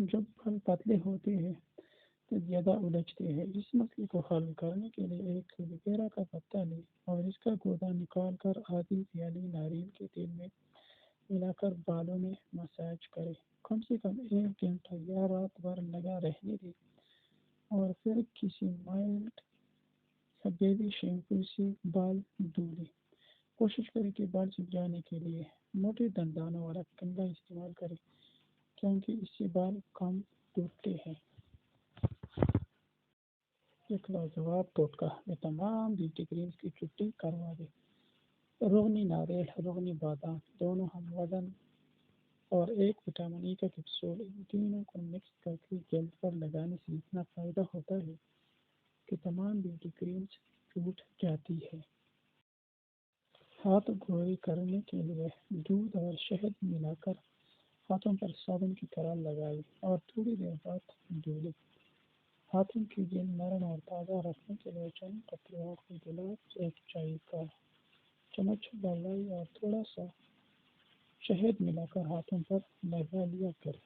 جب پھل پتلے ہوتے ہیں تو زیادہ الجھتے ہیں۔ اس مسئلے کو حل کرنے کے لیے ایک ایلوویرا کا پتا لیں اور اس کا گودا نکال کر آدھی پیالی ناریل کے تیل میں ملا کر بالوں میں مساج کریں۔ کم سے کم 1 گھنٹہ یا رات بھر لگا رہنے دیں اور پھر کسی مائلڈ یا بیبی شیمپو سے بال دھو لیں۔ کوشش کریں کہ بال سوکھ جانے کے لیے موٹے دندانوں والا کنگھا استعمال کریں کیونکہ اس سے بال کم ٹوٹتے ہیں۔ ایک لاجواب ٹوٹکا یہ تمام بیوٹی کریمز کی چھٹی کروا دے۔ روغنی ناریل، روغنی بادام دونوں ہم وزن اور ایک وٹامن ای کا کیپسول، ان تینوں کو مکس کر کے جلد پر لگانے سے اتنا فائدہ ہوتا ہے کہ تمام بیوٹی کریمز ٹوٹ جاتی ہے۔ ہاتھ گوئی کرنے کے لیے دودھ اور شہد ملا کر ہاتھوں پر صابن کی طرح لگائیں اور تھوڑی دیر بعد دھو لیں۔ ہاتھوں کی جلد نرم اور تازہ رکھنے کے لیے چند قطروں کے گلاس ایک چائے کا چمچ بلائی اور تھوڑا سا شہد ملا کر ہاتھوں پر لگا لیا کریں۔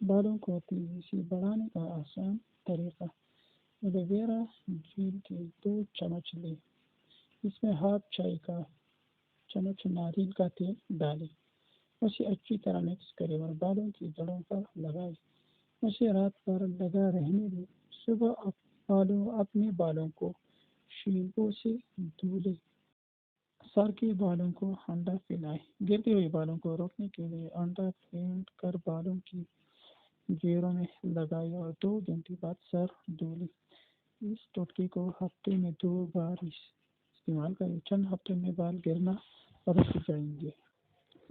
بالوں کو تیزی سے بڑھانے کا آسان طریقہ، ایلوویرا جیل کے 2 چمچ لیں، اس میں ½ چائے کا چمچ ناریل کا تیل ڈالیں، اسے اچھی طرح مکس کریں اور بالوں کی جڑوں پر لگائیں، اسے رات بھر لگا رہنے دیں۔ صبح اپنے بالوں کو شیمپو سے دھو لیں۔ سر کے بالوں کو انڈا پلائیں۔ گرتے ہوئے بالوں کو روکنے کے لیے انڈا پھینٹ کر بالوں کی جڑوں میں لگائیں اور 2 گھنٹے بعد سر دھو لیں۔ اس ٹوٹکے کو ہفتے میں 2 بار استعمال کریں، چند ہفتوں میں بال گرنا رک جائیں گے۔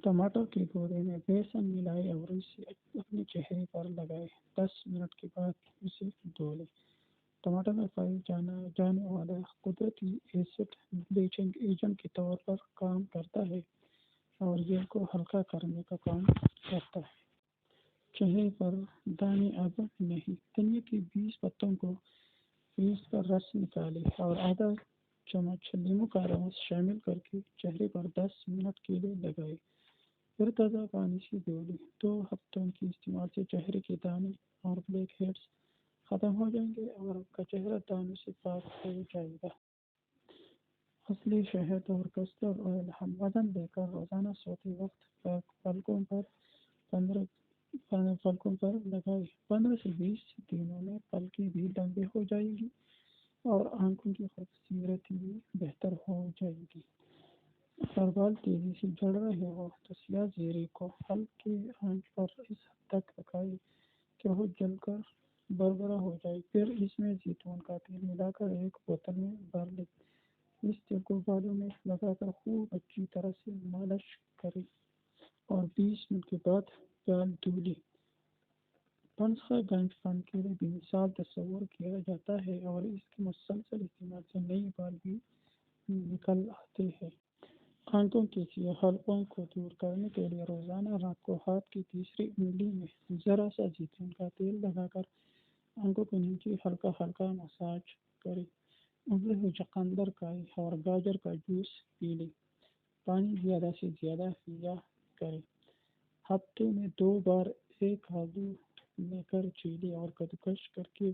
ٹماٹر کے گوودے میں بیسن ملائیں اور اسے اپنے چہرے پر لگائیں، 10 منٹ کے بعد اسے دھو لیں۔ ٹماٹر میں پائے جانے والا قدرتی ایسڈ بلیچنگ ایجنٹ کے طور پر کام کرتا ہے اور جلد کو ہلکا کرنے کا کام کرتا ہے۔ چہرے پر دانے اب نہیں۔ دھنیا کے 20 پتوں کو پیس کر رس نکالیں اور آدھا چمچ لیموں کا رس شامل کر کے چہرے پر 10 منٹ کے لیے لگائیں، پھر تازہ پانی سے دھو لیں۔ 2 ہفتوں کے استعمال سے چہرے کے دانے اور بلیک ہیڈز ختم ہو جائیں گے اور آپ کا چہرہ دانوں سے پاک ہو جائے گا۔ اصلی شہد اور کسٹرڈ آئل ہم وزن لے کر روزانہ سوتے وقت پلکوں پر لگائیں۔ 15 سے 20 دنوں میں پلکیں بھی لمبی ہو جائیں گی اور آنکھوں کی خوبصورتی بھی بہتر ہو جائے گی۔ اگر بال تیزی سے جھڑ رہے ہو تو سیاہ زیرے کو ہلکے آنچ پر اس حد تک پکائیں کہ وہ جل کر بربرا ہو جائے، پھر اس میں زیتون کا تیل ملا کر ایک بوتل میں بھر لیں۔ اس تیل کو بالوں میں لگا کر خوب اچھی طرح سے مالش کریں اور 20 منٹ کے بعد بال دھو لیں۔ پنسا گنج فن کے لیے بے مثال تصور کیا جاتا ہے اور اس کے مسلسل استعمال سے نئے بال بھی نکل آتے ہیں۔ آنکھوں کے سیاہ حلقوں کو دور کرنے کے لیے روزانہ رات کو ہاتھ کی تیسری انگلی میں ذرا سا زیتون کا تیل لگا کر آنکھوں کے نیچے ہلکا ہلکا مساج کریں۔ ابلے ہوئے چقندر کا اور گاجر کا جوس پی لیں۔ پانی زیادہ سے زیادہ پیا کریں۔ ہفتے میں 2 بار ایک آلو لے کر چھیلیں اور کدوکش کر کے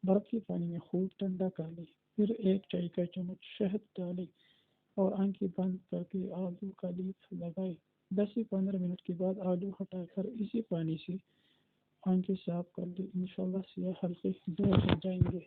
برف کے پانی میں خوب ٹھنڈا کر لیں، پھر 1 چائے کا چمچ شہد ڈالیں اور آنکھیں بند کر کے آلو کا لیپ لگائیں۔ 10 سے 15 منٹ کے بعد آلو ہٹا کر اسی پانی سے آنکھیں صاف کر لیں، انشاءاللہ سیاہ حلقے دور ہو جائیں گے۔